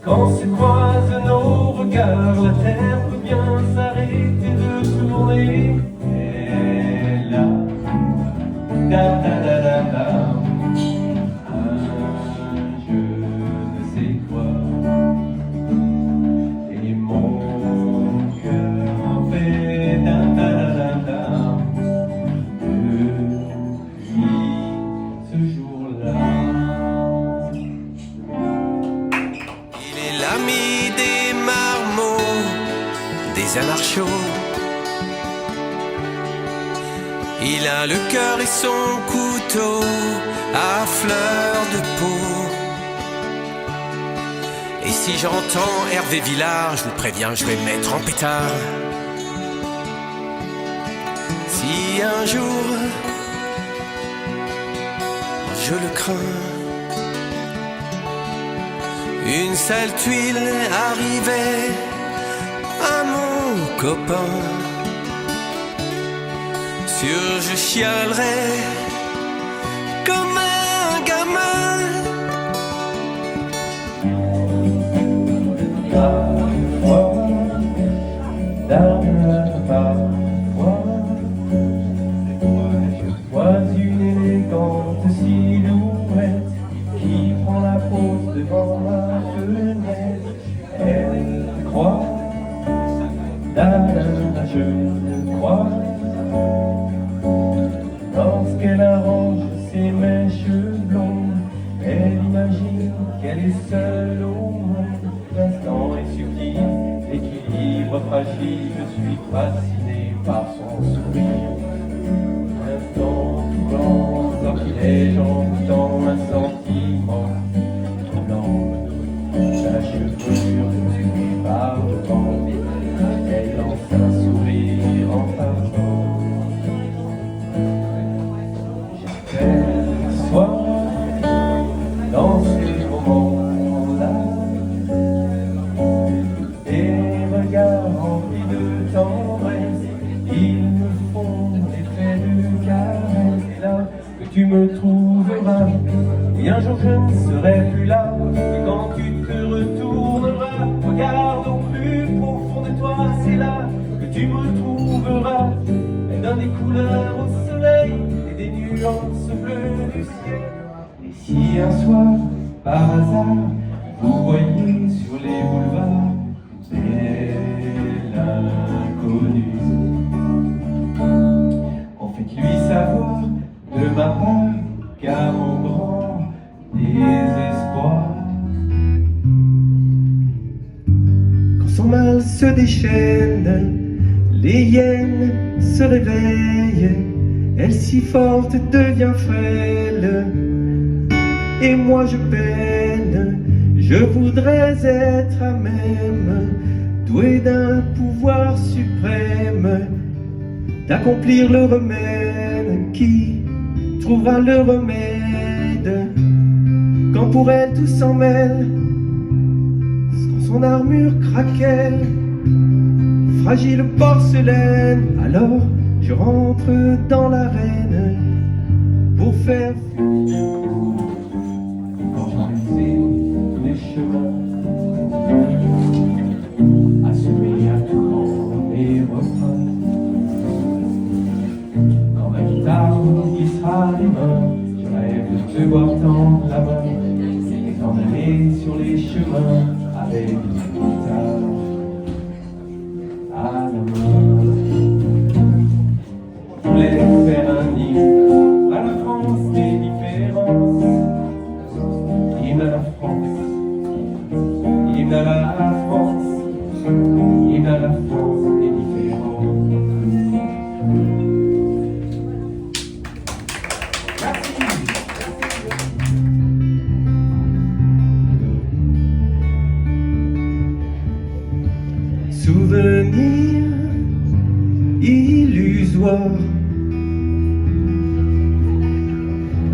Quand se croisent nos regards, la terre peut bien s'arrêter de tourner. Et là, da da da da da, je ne sais quoi. Et mon cœur fait da da da da da depuis ce jour-là. L'ami des marmots, des anarchos. Il a le cœur et son couteau à fleur de peau. Et si j'entends Hervé Villard, je vous préviens, je vais me mettre en pétard. Si un jour je le crains, une sale tuile arrivait à mon copain. Sûr je chialerais comme un gamin. Parfois, je vois une élégante silhouette qui prend la pose devant ma fenêtre. Elle croit, je crois, lorsqu'elle arrange ses mèches blondes, elle imagine qu'elle est seule au monde. L'instant est subtil, l'équilibre fragile, je suis fasciné par son sourire. L'instant troublant, sortilège envoûtant, un sentiment troublant. Sa chevelure suivie par le vent, elle lance un sourire en partant. J'aperçois dans ces moments-là des regards remplis de tendresse, ils me font l'effet de caresse. Et là que tu me trouveras, et un jour je ne serai plus là. Et quand tu te retourneras, regarde au plus profond de toi, c'est là que tu me trouveras. Elle donne des couleurs au soleil et des nuances bleues du ciel. Et si un soir, par hasard, vous voyez sur les boulevards une belle inconnue, faites-lui savoir de ma part qu'à mon grand désespoir, quand son mal se déchaîne, les hyènes se réveillent, elle si forte devient frêle, et moi je peine. Je voudrais être à même, doué d'un pouvoir suprême, d'accomplir le remède qui trouvera le remède. Quand pour elle tout s'en mêle, quand son armure craquelle, fragile porcelaine, alors je rentre dans l'arène pour faire organiser les chemins, assumer à tout mes refrains. Quand ma guitare glissera les mains, je rêve de te voir tendre la main et t'en aller sur les chemins avec une guitare à la main. Je voulais faire un hymne à la France des différences, hymne à la France, hymne à la France, hymne à la France des différences. Souvenir illusoire,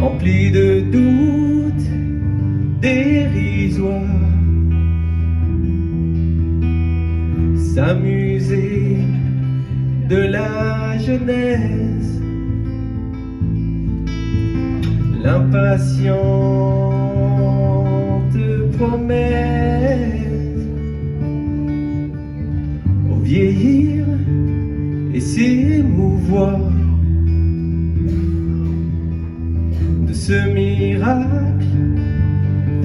empli de doutes dérisoires, s'amuser de la jeunesse, l'impatiente promesse pouvoir de ce miracle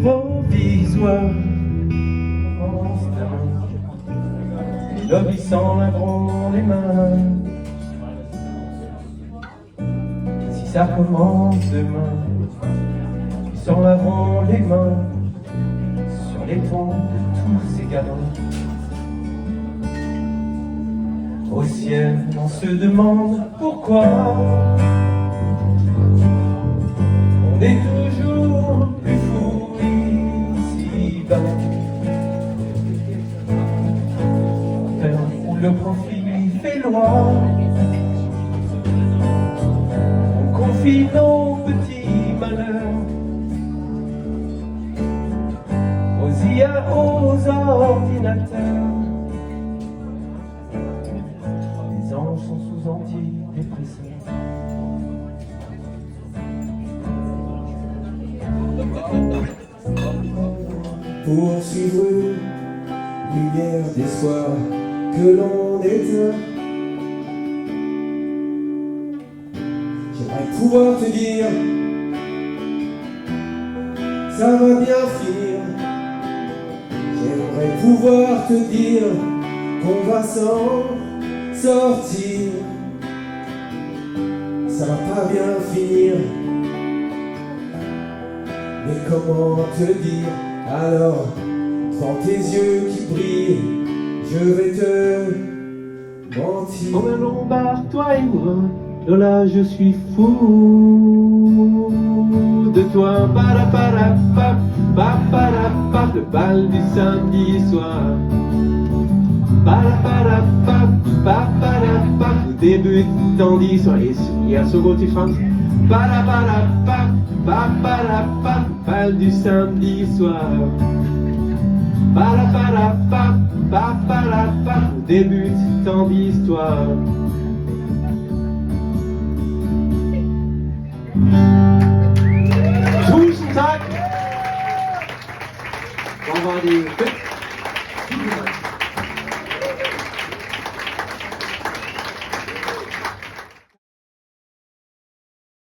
provisoire. Les lobbies s'en laveront les mains. Si ça commence demain, ils s'en laveront les mains sur les tombes de tous ces gamins. Au ciel, on se demande pourquoi on est toujours plus fou ici-bas. Où le profit fait loi, on confie nos petits malheurs aux IA, aux ordinateurs. Les anges sont sous antidépresseurs. Pour suivre lumière des soirs que l'on éteint, j'aimerais pouvoir te dire ça va bien finir. J'aimerais pouvoir te dire qu'on va s'en sortir. Ça va pas bien finir, mais comment te dire alors, dans tes yeux qui brillent, je vais te mentir. Comme un lombard, toi et moi, Lola, je suis fou de toi. Paraparapap, paparapap, le bal du samedi soir. Paraparapap, paparapap, le début du samedi soir. Et hier, second, tu chantes. Paraparapap, paparapap, le bal du samedi soir. Paraparapap, paparapap, le début de tant d'histoire. Tusind tak. Hvor var det fedt.